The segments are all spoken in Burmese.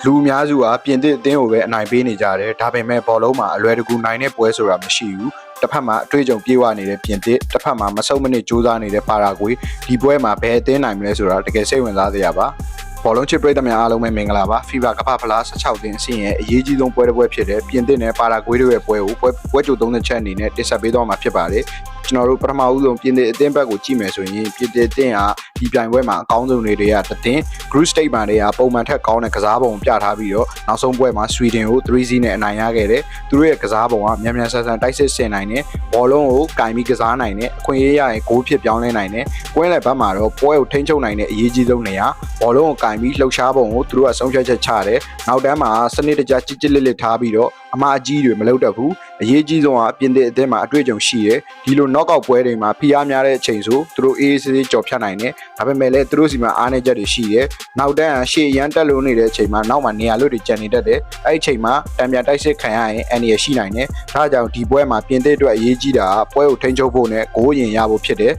လူအများစုကပြင်သစ်အသင်းကိုပဲအနိုင်ပေးနေကြတယ်ဒါပေမဲ့ဘောလုံးမှာအလွယ်တကူနိုင်တဲ့ပွဲဆိုတာမရှိဘူးတစ်ဖက်မှာအတွေ့အကြုံပြေးဝနေတဲ့ပြင်သစ်တစ်ဖက်မှာမဆုတ်မနစ်ကြိုးစားနေတဲ့ပါရာဂွေဒီပွဲမှာဘယ်အသင်းနိုင်မလဲဆိုတာတကယ်စိတ်ဝင်စားစရာပါဘောလုံးချစ်ပရိသတ်များအားလုံးပဲမင်္ဂလာပါ FIFA ကမ္ဘာဖလား16တင်းအဆင့်ရဲ့အရေးကြီးဆုံးပွဲတစ်ပွဲဖြစ်တဲ့ပြင်သစ်နဲ့ပါရာဂွေတို့ရဲ့ပွဲကိုပွဲကြို30ချက်အနေနဲ့တင်ဆက်ပေးသွားမှာဖြစ်ပါတယ်ကျွန်တော်တို့ပထမဦးဆုံးပြင်သစ်အသင်းဘက်ကိုကြည့်မယ်ဆိုရင်ပြင်သစ်အသင်းကဒီပြိုင်ပွဲမှာအကောင်းဆုံးတွေကတသင်း Group Stage မှာတွေကပုံမှန်ထက်ကောင်းတဲ့ကစားပုံပြထားပြီးတော့နောက်ဆုံးပွဲမှာ Sweden ကို 3-0 နဲ့အနိုင်ရခဲ့တယ်သူတို့ရဲ့ကစားပုံကမြန်မြန်ဆန်ဆန်တိုက်စစ်ဆင်နိုင်တယ်ဘောလုံးကိုကင်ပြီးကစားနိုင်တယ်အခွင့်အရေးရရင်ဂိုးဖြစ်ပြောင်းလဲနိုင်တယ်ပွဲလည်ဘက်မှာတော့ပွဲကိုထိန်းချုပ်နိုင်တဲ့အရေးကြီးဆုံးနေရာဘောလုံးကိုကင်ပြီးလှုပ်ရှားပုံကိုသူတို့ကဆုံးဖြတ်ချက်ချတယ်နောက်တန်းမှာစနစ်တကျကြစ်လစ်ထားပြီးတော့အမှားအကြီးတွေမလုပ်တတ်ဘူးအရေးကြီးဆုံးကပြင်သစ်အသင်းမှာအတွေ့အကြုံရှိတယ်ဒီလို knockout ပွဲတွေမှာဖိအားများတဲ့အချိန်ဆိုသူတို့အေးအေးဆေးဆေးကြော်ဖြတ်နိုင်တယ်ဒါပေမဲ့လည်းသူတို့စီမှာအားနည်းချက်တွေရှိတယ်နောက်တန်းရှေ့ရန်တက်လို့နေတဲ့အချိန်မှာနောက်မှာနေရာလွတ်တွေကျန်နေတတ်တယ်အဲ့ဒီအချိန်မှာတံပြန်တိုက်စစ်ခံရရင်အန်ရရှိနိုင်တယ်ဒါကြောင့်ဒီပွဲမှာပြင်သစ်အတွက်အရေးကြီးတာကပွဲကိုထိန်းချုပ်ဖို့နဲ့ဂိုးရင်ရဖို့ဖြစ်တယ်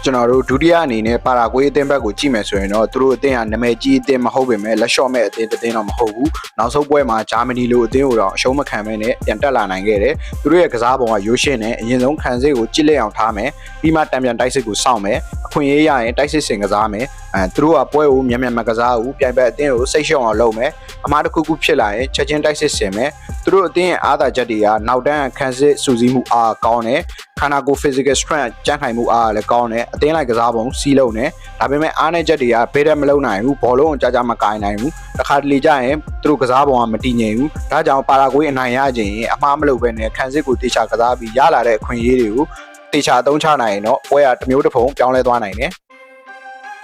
ကျွန်တော်တို့ဒုတိယအနေနဲ့ပါရာဂွေအသင်းဘက်ကိုကြည့်မယ်ဆိုရင်တော့သူတို့အသင်းကနာမည်ကြီးအသင်းမဟုတ်ပေမဲ့လက်လျှော့မဲ့အသင်းတစ်သင်းတော့မဟုတ်ဘူးနောက်ဆုံးပွဲမှာဂျာမနီလိုအသင်းကိုတော့အရှုံးမခံဘဲနဲ့ပြန်တက်လာနိုင်ခဲ့တယ်သူတို့ရဲ့ကစားပုံကရိုးရှင်းနဲ့အရင်ဆုံးခံစစ်ကိုကြစ်လက်အောင်ထားမယ်ပြီးမှတံပြန်တိုက်စစ်ကိုစောင့်မယ်အခွင့်အရေးရရင်တိုက်စစ်ဆင်ကစားမယ်သူတို့ကပွဲကိုမြန်မြန်မကစားဘူးပြိုင်ဘက်အသင်းကိုစိတ်ရှုံအောင်လုပ်မယ်အမှားတစ်ခုခုဖြစ်လာရင်ချက်ချင်းတိုက်စစ်ဆင်မယ်သူတို့အသင်းရဲ့အားသာချက်တွေကနောက်တန်းခံစစ်စူးစီးမှုအားကောင်းတယ်ခန္ဓာကိုယ် physical strength ကြံ့ခိုင်မှုအားလည်းကောင်းတယ်အသင်းလိုက်ကစားပုံစီးလုံးတယ်ဒါပေမဲ့အားနည်းချက်တွေကဘေးတက်မလုံနိုင်ဘူးဘောလုံးကိုကြာကြာမကိုင်နိုင်ဘူးတစ်ခါတလေကြာရင်သူတို့ကစားပုံကမတည်ငြိမ်ဘူးဒါကြောင့်ပါရာဂွေအနိုင်ရခြင်းအမှားမလုပ်ဘဲနဲ့ခံစစ်ကိုတေချာကစားပြီးရလာတဲ့အခွင့်အရေးတွေကိုတေချာသုံးချနိုင်ရင်တော့ပွဲကတစ်မျိုးတစ်ဖုံပြောင်းလဲသွားနိုင်တယ်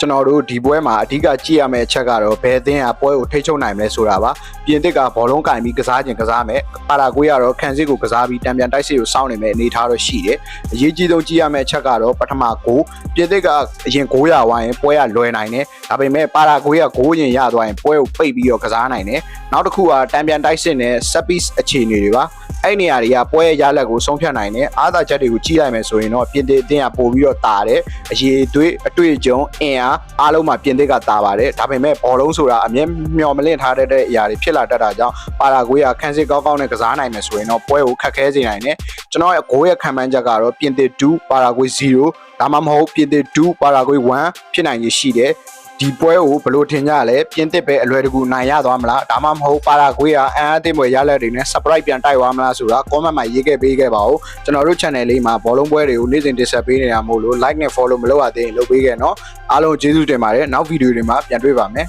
ကျွန်တော်တို့ဒီပွဲမှာအဓိကကြည့်ရမယ့်အချက်ကတော့ဘယ်အသင်းကပွဲကိုထိချုပ်နိုင်မလဲဆိုတာပါပြင်သစ်ကဘောလုံးကင်ပြီးကစားခြင်းကစားမယ်ပါရာဂွေကတော့ခံစစ်ကိုကစားပြီးတံပြန်တိုက်စစ်ကိုစောင့်နေမယ်အနေထားတော့ရှိတယ်အရေးကြီးဆုံးကြည့်ရမယ့်အချက်ကတော့ပထမဂိုးပြင်သစ်ကအရင်ဂိုးရဝိုင်းပွဲကလွယ်နိုင်တယ်ဒါပေမဲ့ပါရာဂွေကဂိုးရင်ရသွားရင်ပွဲကိုပိတ်ပြီးတော့ကစားနိုင်တယ်နောက်တစ်ခုကတံပြန်တိုက်စစ်နဲ့ set piece အခြေအနေတွေပါအဲ့နေရာတွေကပွဲရဲ့ရလက်ကိုဆုံးဖြတ်နိုင်တယ်အားသာချက်တွေကိုကြည့်လိုက်မယ်ဆိုရင်တော့ပြင်သစ်အသင်းကပို့ပြီးတော့တာတယ်အရေးအတွေ့အကြုံအင်အားလုံးမှာပြင်သစ်ကတာပါတယ်ဒါပေမဲ့ဘောလုံးဆိုတာအမြဲမျှော်မလင့်ထားတဲ့အရာတွေဖြစ်လာတတ်တာကြောင့်ပါရာဂွေကခန်းစစ်ကောင်းကောင်းနဲ့ကစားနိုင်မယ်ဆိုရင်တော့ပွဲကိုခက်ခဲစေနိုင်တယ်ကျွန်တော်ရဲ့ဂိုးရဲ့ခံမှန်းချက်ကတော့ပြင်သစ်2ပါရာဂွေ0ဒါမှမဟုတ်ပြင်သစ်2ပါရာဂွေ1ဖြစ်နိုင်ရရှိတယ်ဒီပွဲကိုဘလို့ထင်ကြလဲပြင်သစ်ပဲအလွယ်တကူနိုင်ရသွားမလားဒါမှမဟုတ်ပါရာဂွေကအန်အသင်းပွဲရလက်တွေနဲ့ surprise ပြန်တိုက်သွားမလားဆိုတာ comment မှာရေးခဲ့ပေးခဲ့ပါဦးကျွန်တော်တို့ channel လေးမှာဘောလုံးပွဲတွေကိုနေ့စဉ်တင်ဆက်ပေးနေတာမို့လို့ like နဲ့ follow မလုပ်ရသေးရင်လုပ်ပေးခဲ့နော်အားလုံးကျေးဇူးတင်ပါတယ်နောက်ဗီဒီယိုတွေမှာပြန်တွေ့ပါမယ်